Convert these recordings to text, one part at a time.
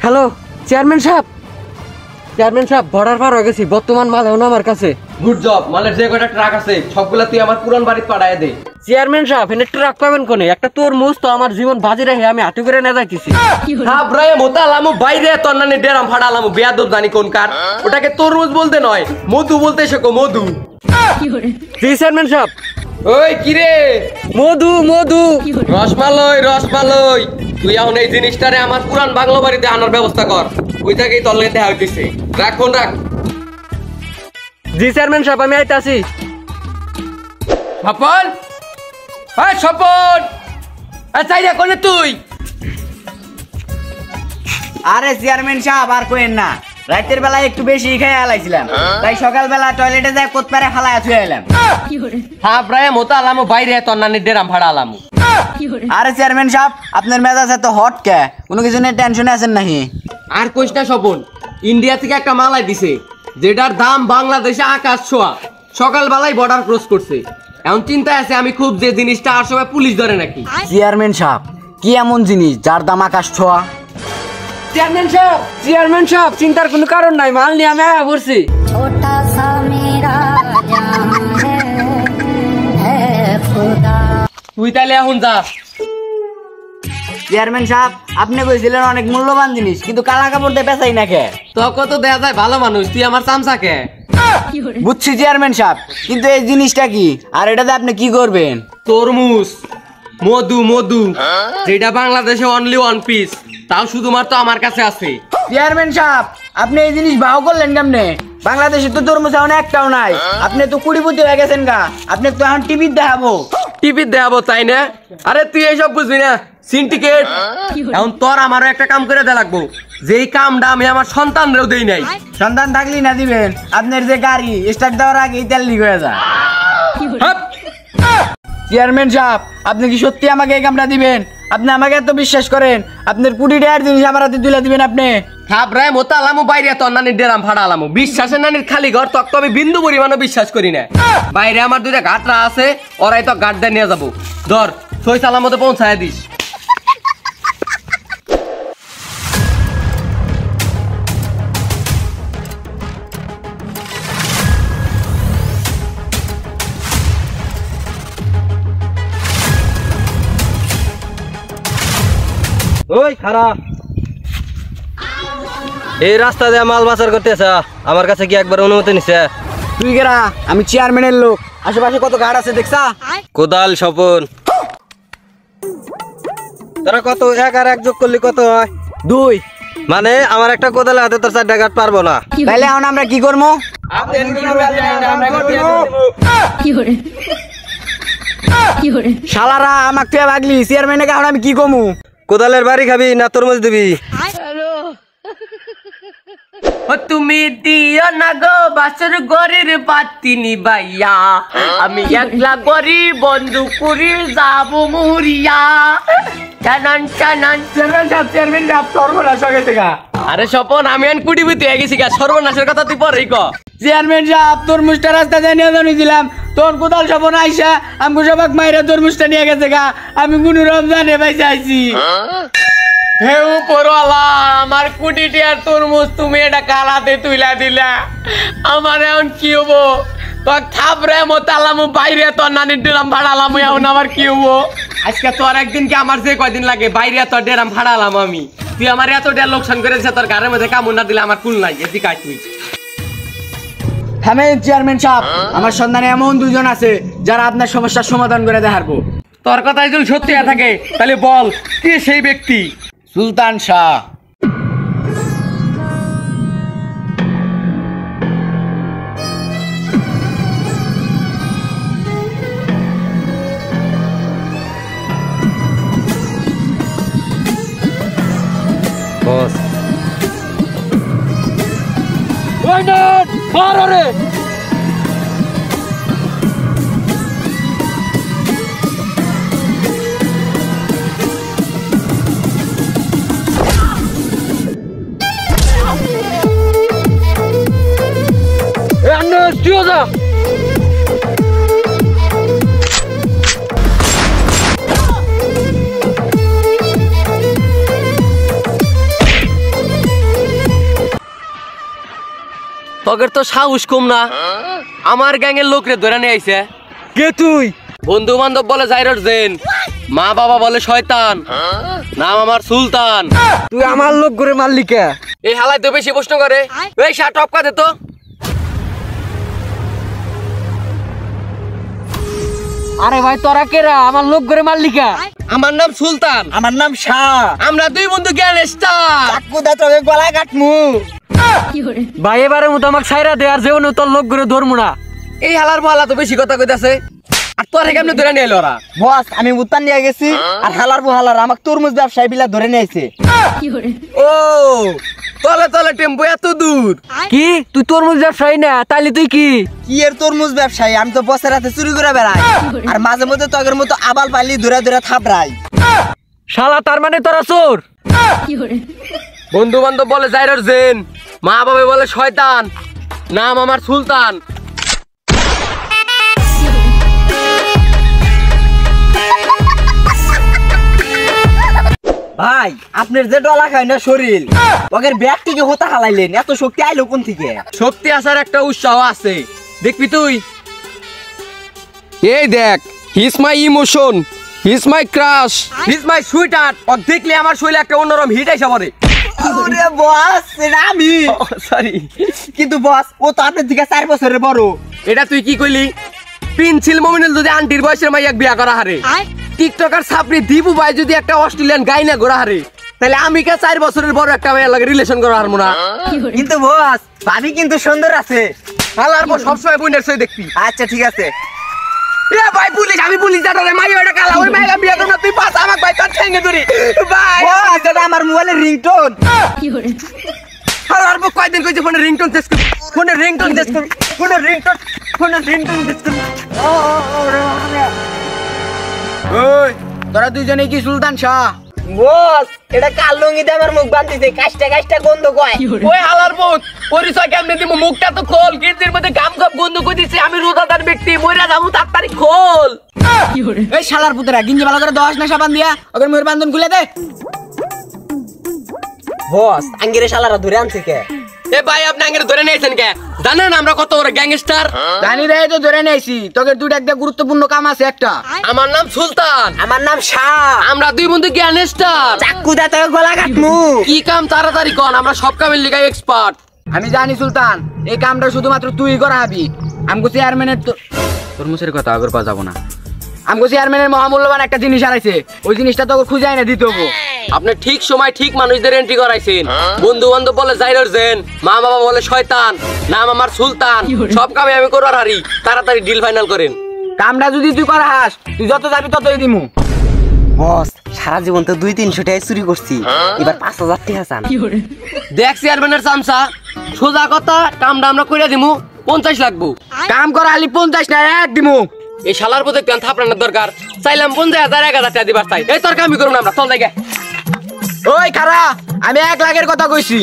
Hello chairman সাহেব border পার হয়ে গেছি, বর্তমান মাল এখন আমার কাছে। Good job. মালের যে কয়টা ট্রাক আছে সবগুলা তুই আমার পুরান বাড়ি পাঠায় দে। চেয়ারম্যান সাহেব এনে ট্রাক পাবেন কোনে? একটা তরমুজ তো আমার জীবন বাজি রেখে আমি হাঁটু করে না যাইতেছি। হ্যাঁ ব্রায় মোতালামু বাইরে তোর নানি ডেরাম ফাড়ালামু বেয়াদব জানি কোন কার। ওটাকে তরমুজ বলতে নয় মধু বলতে শেখো, মধু। জি চেয়ারম্যান সাহেব। ওই কিরে মধু রসমালই তুই এখন এই জিনিসটারে আমার পুরান বাংলো বাড়িতে আনার ব্যবস্থা কর। ওই থেকেই তোর লেতে হইতেছে। রাখ। জি চেয়ারম্যান সাহেব আমি আইতাছি। স্বপন আচ্ছা কোনে তুই? আরে চেয়ারম্যান সাহেব আর কোয়েন না, রাতের বেলায় একটু বেশি খেয়ে আলাইছিলাম, তাই সকালবেলা টয়লেটে যাই কোতপারে ফালায় থুয়ে এলাম। হ্যাঁ ব্রায় মোতালামু বাইরে তোর নানি ডেরাম ফাড়ালামু। আরে চেয়ারম্যান সাহেব আপনার মেজাজ এত হট কে? কোনো কিছু নিয়ে টেনশনে আছেন নাকি? আর কইস না স্বপন, ইন্ডিয়া থেকে একটা মাল আইছে যেটার দাম বাংলাদেশে আকাশ ছোঁয়া। সকালবেলায় বর্ডার ক্রস করছে। এখন চিন্তা আছে আমি খুব, যে জিনিসটা আর সময় পুলিশ ধরে নাকি। চেয়ারম্যান সাহেব কি এমন জিনিস যার দাম আকাশ ছোঁয়া? চেয়ারম্যান সাহেব চিন্তার কোনো কারণ নাই, মাল নিয়ে আমি আয়া পড়ছি। তুই তাহলে এখন যা। চেয়ারম্যান সাহেব আপনি কইছিলেন অনেক মূল্যবান জিনিস, কিন্তু কালা কাপড় দিয়ে বেচাই না কে? তোকে তো দেখা যায় ভালো মানুষ, তুই আমার চামচা কে? বুঝছি চেয়ারম্যান সাহেব, কিন্তু এই জিনিসটা কি আর এটাতে আপনি কি করবেন? তরমুজ, মধু যেটা বাংলাদেশে অনলি ওয়ান পিস, তাও শুধুমাত্র আমার কাছে আছে। চেয়ারম্যান সাহেব আপনি এই জিনিস ভাও করলেন কেমনে? বাংলাদেশে তো তরমুজ এখন একটাও নাই, আপনি তো কুড়িপতি হয়ে গেছেন গা। আপনি তো এখন টিভি দেখাবো। টিভি দেখাবো তাই না? আরে তুই এইসব বুঝবি না, সিন্ডিকেট। এখন তোর আমারও একটা কাম করে দেয়া লাগবো, যেই কামটা আমি আমার সন্তানরেও দেই নাই। সন্তান থাকলি না দিবেন? আপনার যে গাড়ি স্টার্ট দেওয়ার আগেই তেল লিক হয়ে যায়। চেয়ারম্যান সাহেব আপনি কি সত্যি আমাকে এই কামটা দিবেন? আপনি আমাকে এত বিশ্বাস করেন, আপনার কোটি টাকার জিনিস আমার হাতে তুলে দিবেন আপনি? খাবরায় মোতালামু বাইরে তোর নানির ডেরাম ফাড়ালামু। বিশ্বাসের নানির খালি ঘর, তক তো আমি বিন্দু পরিমাণও বিশ্বাস করি না। বাইরে আমার দুইটা ঘাটরা আছে, ওরাই তো ঘাট দিয়ে নিয়ে যাবো। ধর সই সালামতে পৌঁছায় দিস। ওই খারাপ, এই রাস্তা দিয়ে মাল বাজার করতেছ, আমার কাছে কি একবার অনুমতি নিছে? তুই কেরা? আমি চেয়ারম্যানের লোক। আশেপাশে কত ঘাট আছে দেখছা? কোদাল স্বপন, তোরা কত এক আর এক যোগ করলি কত হয়? 2। মানে আমার একটা কোদাল হাতে তোর 4টা ঘাট পারবো না। তাহলে এখন আমরা কি করবো? শালারা আমাকে তুই ভাগলি, চেয়ারম্যানের কারণে আমি কি কমু? কোদালের বাড়ি খাবি না তরমুজ দিবি? তুমি দিও না গো বাসর গরির বাতি নিবাইয়া, আমি একলা গরিব বন্ধু করি যাবো মুরিয়া। আরে স্বপন আমি আন কুটিপুতি হয়ে গেছি গা, সর্বনাশের কথা তুই পরেই ক। চেয়ারম্যান সাহেব তরমুজটা রাস্তা দিয়ে নিয়ে জানিয়েছিলাম, তোর কোদাল স্বপন আইসা আমি সবাক মাইরা তরমুজটা নিয়ে গেছে গা। আমি কোন রমজানে পাইছে আইছি। হে উপরওয়ালা, আমার কুটিটি আর তরমুজ তুমি এটা কালাতে তুইলা দিলা, আমার এখন কি হবো? তোর থাপরে মোতালামু বাইরে তোর নানির ডেরাম ভাড়ালাম, এখন আমার কি হবো? আজকে তোর একদিন কি আমার যে কয়দিন লাগে, বাইরে তোর ডেরাম ভাড়ালাম আমি। তুই আমার এত ডের লোকসান করেছে, তোর ঘরের মধ্যে কামড় না দিলে আমার কুল নাই। এদিকে আয় তুই। থামেন চেয়ারম্যান সাহেব, আমার সন্ধানে এমন 2 জন আছে যারা আপনার সমস্যার সমাধান করে দেখাবো। তোর কথাই যদি সত্যি হয়ে থাকে তাহলে বল কে সেই ব্যক্তি? সুলতান শাহ। বস ওই না মারো রে। Stioza! তগের তো সাহস কম না, আমার গ্যাংয়ের লোকরে ধরে নিয়ে আইছে। কে তুই? বন্ধু বান্ধব বলে জাইরর জেন, মা বাবা বলে শয়তান, নাম আমার সুলতান। তুই আমার লোক করে মারলি কে? এই হালাই তো বেশি প্রশ্ন করে। এই শার্ট টপকা দে তো। আরে ভাই তোরা কেরা আমার লোক করে মারলি কে? আমার নাম সুলতান। আমার নাম শাহ। আমরা দুই বন্ধু গ্যাংস্টার। চাকু দা তোকে গলায় কাটমু। ভাই এবারে মতো আমাকে ছাইরা দে, আর যেমন তোর লোক করে ধরমু না। এই হালার বলা তো বেশি কথা কইতাছে। আর তোরে কেমনে ধরে নিয়ে এলো ওরা? বস আমি উত্তান নিয়ে গেছি, আর হালার বহালার আমাকে তরমুজ ব্যবসায়ী বিলা ধরে নিয়েছে। ও তলে তলে টেম্পো এত দূর। কি তুই তরমুজ ব্যবসায়ী না? তাইলে তুই কি? কি এর তরমুজ ব্যবসায়ী? আমি তো বসের রাতে চুরি করে বেড়াই, আর মাঝে মধ্যে তোদের মতো আবাল পাইলি ধরে ধরে থাপড়াই। শালা তার মানে তোরা চোর? বন্ধু বান্ধব বলে জাইরর জেন, মা বাবা বলে শয়তান, নাম আমার সুলতান। ভাই আপনার যে ডলা খায় না শরীর, ওদের ব্যাগ থেকে হতা হালাইলেন, এত শক্তি আইলো কোন থেকে? শক্তি আসার একটা উৎসাহ আছে, দেখবি তুই। এই দেখ, he's my emotion, he's my crush, he's my sweetheart. ও দেখলে আমার শরীরে একটা অন্যরকম হিট আইসা পড়ে। ওরে বস, এটা আমি। সরি, কিন্তু বস ও তো আপনার থেকে 4 বছরের বড়। এটা তুই কি কইলি? পিনছিল মমিনুল যদি আন্টির বয়সের মাইয়াক বিয়া করা হারে, টিকটকার ছাপড়ি দীপু ভাই যদি একটা অস্ট্রেলিয়ান গাইনা গোড়া হারে, তাহলে আমি কে 4 বছরের বড় একটা মেয়ের লাগে রিলেশন করা হারমু না? কিন্তু বস ভাবি কিন্তু সুন্দর আছে। হালার পর সবসময় বোনের সই দেখবি। আচ্ছা ঠিক আছে। এ ভাই পুলিশ, আমি পুলিশ জানালে মাইয়া এটা কালা, ওই মাইয়া বিয়া করব না, তুই পাস আমাক ভাই তোর ঠেঙ্গে ধরি ভাই। বস এটা আমার মোবাইলের রিংটোন। হালার পর কয়দিন কইছে ফোনের রিংটোন টেস্ট কর, ফোনের রিংটোন টেস্ট কর, ফোনের রিংটোন, ফোনের রিংটোন টেস্ট কর। ওই তোরা দুইজনে কি সুলতান শাহ? বস এটা কাল লঙ্গিতে আমার মুখ বাঁধতেছে, কাশটা কাশটা গন্ধ কয়। ওই হালার পর পরিচয় কেমনে দিব? মুখটা তো খোল, গির্জির মধ্যে গাম গাম গন্ধ কইতেছে। আমি রোজাদার ব্যক্তি, মইরা যাবো তাড়াতাড়ি খোল। এই শালার পুতরা গিঞ্জি ভালো করে 10 না সাবান দিয়া ওকে মোর বান্ধন খুলে দে। বস আঙ্গিরে শালারা ধরে আনছে কে? এ ভাই আপনি আঙ্গের ধরে নিয়েছেন কে? জানেন আমরা কত বড় গ্যাংস্টার? জানি রে, তো ধরে নিয়েছি। তোকে দুইটা একটা গুরুত্বপূর্ণ কাম আছে। একটা আমার নাম সুলতান। আমার নাম শাহ। আমরা দুই বন্ধু গ্যাংস্টার। চাকু দা তোকে গলা কাটমু। কি কাম তাড়াতাড়ি কর, আমরা সব কামের লিগাই এক্সপার্ট। আমি জানি সুলতান, এই কামটা শুধুমাত্র তুই করাবি। আমগো চেয়ারম্যানের তোর মুখের কথা আগর পা যাব না। আমগো চেয়ারম্যানের মহামূল্যবান একটা জিনিস হারাইছে, ওই জিনিসটা তোকে খুঁজে এনে দিতে হবে। আপনি ঠিক সময় ঠিক মানুষদের এন্ট্রি করাইছেন। বন্ধু বান্ধব বলে জাইরর জেন, মা বাবা বলে শয়তান, নাম আমার সুলতান। সব কামে আমি করবার হারি, তাড়াতাড়ি ডিল ফাইনাল করেন। কামটা যদি তুই করাস, তুই যত যাবি ততই দিমু। বস সারা জীবন তো 200-300 টাকা চুরি করছি, এবার 5000 টাকা চান। দেখ চেয়ারম্যানের চামচা, সোজা কথা, কামটা আমরা কইরা দিমু, 50 লাগবো। কাম করা আলি 50 না 1 দিমু। এই শালার প্রতি কেন থাপড়ানোর দরকার? চাইলাম 50,000 1000 টাকা দিবার চাই। এই তোর কামই করুন আমরা, চল যাই গে। ওই খারা, আমি 1 লাখের কথা কইছি।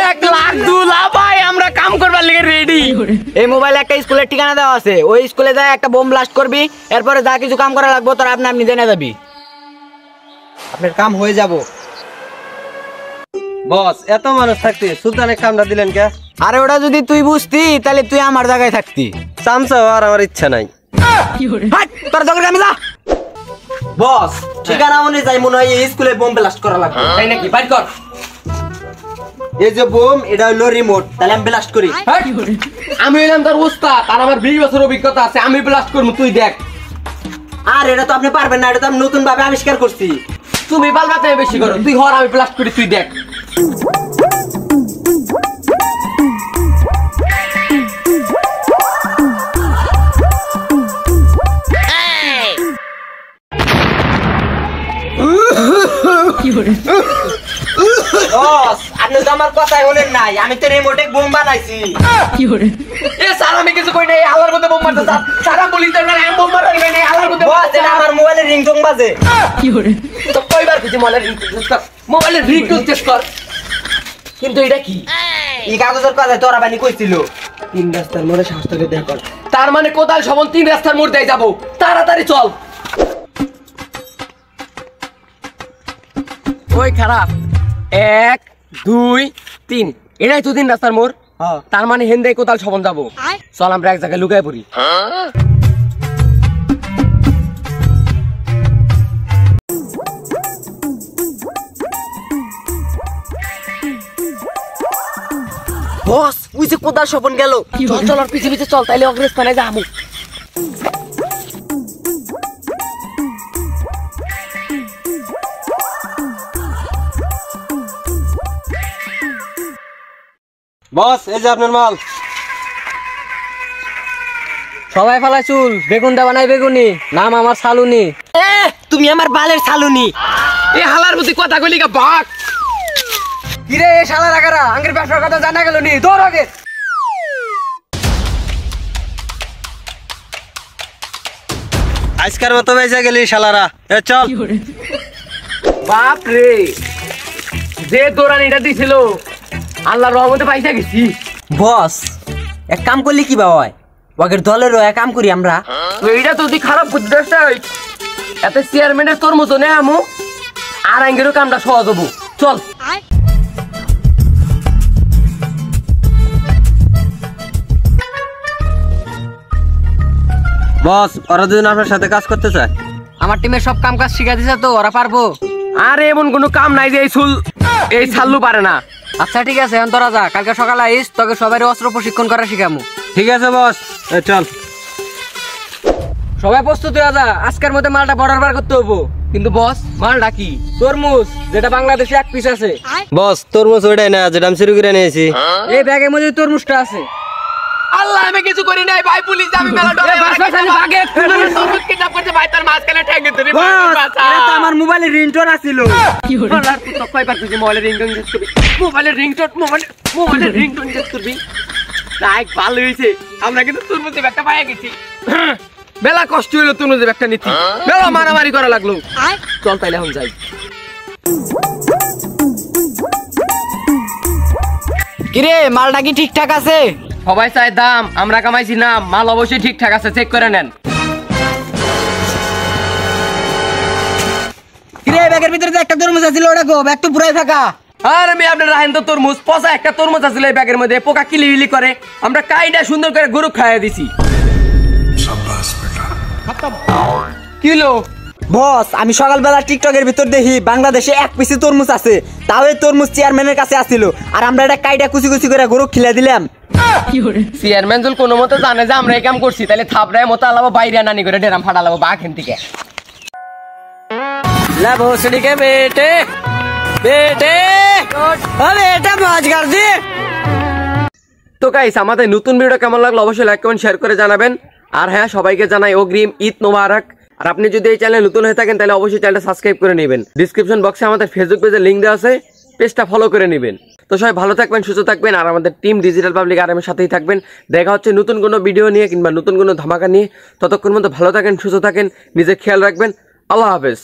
1 লাখ 2 লাখ ভাই, আমরা কাম করবার লিগে রেডি। এই মোবাইলে একটা স্কুলের ঠিকানা দেওয়া আছে, ওই স্কুলে যায় একটা বোম ব্লাস্ট করবি, এরপরে যা কিছু কাম করা লাগবে তোর আপনি জেনে যাবি। আপনার কাম হয়ে যাব। বস এত মানুষ থাকতে সুলতানের কামটা দিলেন কে? আরে ওটা যদি তুই বুঝতি তাহলে তুই আমার জায়গায় থাকতি। চামচা আর আমার ইচ্ছা নাই। হাট, তোর দরকার আমি যা। বস ঠিকানা অনুযায়ী মনে হয় এই স্কুলে বোম ব্লাস্ট করা লাগবে। তাই নাকি? বাইর কর। এই যে বোম, এটা হলো রিমোট, তাহলে আমি ব্লাস্ট করি। আমি হইলাম তার উস্তাদ, আর আমার 20 বছর অভিজ্ঞতা আছে, আমি ব্লাস্ট করবো, তুই দেখ। আর এটা তো আপনি পারবেন না, এটা তো আমি নতুন ভাবে আবিষ্কার করছি। তুমি পাল্লাতে বেশি করো, তুই হর, আমি ব্লাস্ট করি, তুই দেখ। বস আপনি তো আমার কথাই বলেন নাই, আমি তো রিমোটে বোম বানাইছি। এ স্যার আমি কিছু কই নাই, আল্লাহর মধ্যে বোম মারতে স্যার। সারা পুলিশ না আমি বোম মারাই নাই, আল্লাহর মধ্যে। বস এটা আমার মোবাইলের রিংটোন বাজে। তো কয়বার কিছু মোবাইলের রিংটোন টেস্ট কর, মোবাইলের রিংটোন টেস্ট কর। কিন্তু এটা কি? এই কাগজের কথা তোরা বানি কইছিল 3 রাস্তার মোড়ে শাস্ত্রকে দেখ কর। তার মানে কোদাল সবন 3 রাস্তার মোড় দিয়ে যাবো, তাড়াতাড়ি চল। ওই খারাপ, 1 2 3, এটাই তো 3 রাস্তার মোড়। তার মানে হেন্দে কোথাল সবন যাবো। চল আমরা এক জায়গায় লুকায় পড়ি। বস ওই যে কোদাল স্বপন গেল, চল চল আর পিছে পিছে চল, তাইলে অগ্রেস পানে যাবো। বস এই যে আপনার মাল। সবাই ফালা চুল, বেগুন দেওয়া নাই বেগুনি, নাম আমার সালুনি। তুমি আমার বালের সালুনি। এ হালার মধ্যে কথা কইলি গা বাঘ। কিরে এ শালা রাগারা, আঙ্গের ব্যবসার কথা জানা গেল নি, দৌড় আগে। আজকের মতো বেঁচে গেলি শালারা, এ চল। বাপ রে, যে দৌড়ানিটা দিছিল আল্লাহর রহমতে পাইসা গেছি। বস এক কাম করলে কি বা হয়, ওদের দলেরও এক কাম করি আমরা। তো এইটা তো তুই খারাপ বুদ্ধি এত চেয়ারম্যানের তোর মতো নে আমু, আর আঙ্গেরও কামটা সহজ হবো। চল বস ওরা দুজন আপনার সাথে কাজ করতে চায়। আমার টিমের সব কাম কাজ শিখা দিছে তো, ওরা পারবো। আর এমন কোনো কাম নাই যে এই ছাল্লু পারে না। আচ্ছা ঠিক আছে, এখন তোরা যা, কালকে সকালে আইস, তোকে সবাই অস্ত্র প্রশিক্ষণ করা শিখামু। ঠিক আছে বস, এ চল। সবাই প্রস্তুত হয়ে যা, আজকের মধ্যে মালটা বর্ডার বার করতে হবো। কিন্তু বস মালটা কি? তরমুজ, যেটা বাংলাদেশে এক পিস আছে। বস তরমুজ ওইটাই না যেটা আমি চুরি করে নিয়েছি। এই ব্যাগের মধ্যে তরমুজটা আছে। আল্লাহ আমি কিছু করি নাই ভাই, পুলিশ আমি মেলা ডরে ভাগে তরমুজ কিডন্যাপ করতে ভাই, তার মাঝখানে ঠেঙ্গে ধরে আমার মোবাইলে রিংটোন আছিল। আল্লাহ তুই তো কয়বার তুই মোবাইলের রিংটোন চেক করবি, মোবাইলের রিংটোন চেক করবি। তাই ভালো হয়েছে, আমরা কিন্তু তরমুজের ব্যাগটা পাইয়া গেছি। মেলা কষ্ট হইলো তরমুজের ব্যাগটা নিতে, মেলা মারামারি করা লাগলো। চল তাইলে এখন যাই। কিরে মালটা কি ঠিকঠাক আছে? সবাই চাই দাম, আমরা কামাইছি না, মাল অবশ্যই ঠিকঠাক আছে, চেক করে নেন। কিরে ব্যাগের ভিতরে যে একটা তরমুজ আছিল, ওটা গো, ব্যাগ তো পুরাই ফাঁকা। আর আমি আপনার রাহেন তো তরমুজ, পচা একটা তরমুজ আছিল এই ব্যাগের মধ্যে, পোকা কিলিবিলি করে, আমরা কাইটা সুন্দর করে গরু খাইয়ে দিছি। কিলো বস আমি সকালবেলা টিকটকের ভিতর দেখি বাংলাদেশে এক পিসি তরমুজ আছে, তাও এই তরমুজ চেয়ারম্যানের কাছে আসছিল, আর আমরা এটা কাইটা কুচি কুচি করে গরু খিলা দিলাম। চেয়ারম্যান জল কোনো মতো জানে যে আমরা এই কাম করছি, তাহলে থাপড়ায় মতো আলাবো বাইরে নানি করে ডেরাম ফাটালাবো বাঘেন থেকে। লা ভোসড়ি के बेटे बेटे अरे बेटा मौज कर दी। তো গাইস আমাদের নতুন ভিডিও কেমন লাগলো অবশ্যই লাইক কমেন্ট শেয়ার করে জানাবেন। আর হ্যাঁ সবাইকে জানাই অগ্রিম ঈদ মোবারক। আর আপনি যদি এই চ্যানেলে নতুন হয়ে থাকেন তাহলে অবশ্যই চ্যানেলটা সাবস্ক্রাইব করে নেবেন। ডিসক্রিপশন বক্সে আমাদের ফেসবুক পেজের লিংক দেওয়া আছে, পেজটা ফলো করে নেবেন। তো সবাই ভালো থাকবেন, সুস্থ থাকবেন, আর আমাদের টিম ডিজিটাল পাবলিক আর্মির সাথেই থাকবেন। দেখা হচ্ছে নতুন কোনো ভিডিও নিয়ে কিংবা নতুন কোনো ধামাকা নিয়ে। ততক্ষণ মধ্যে ভালো থাকেন, সুস্থ থাকেন, নিজের খেয়াল রাখবেন। আল্লাহ হাফেজ।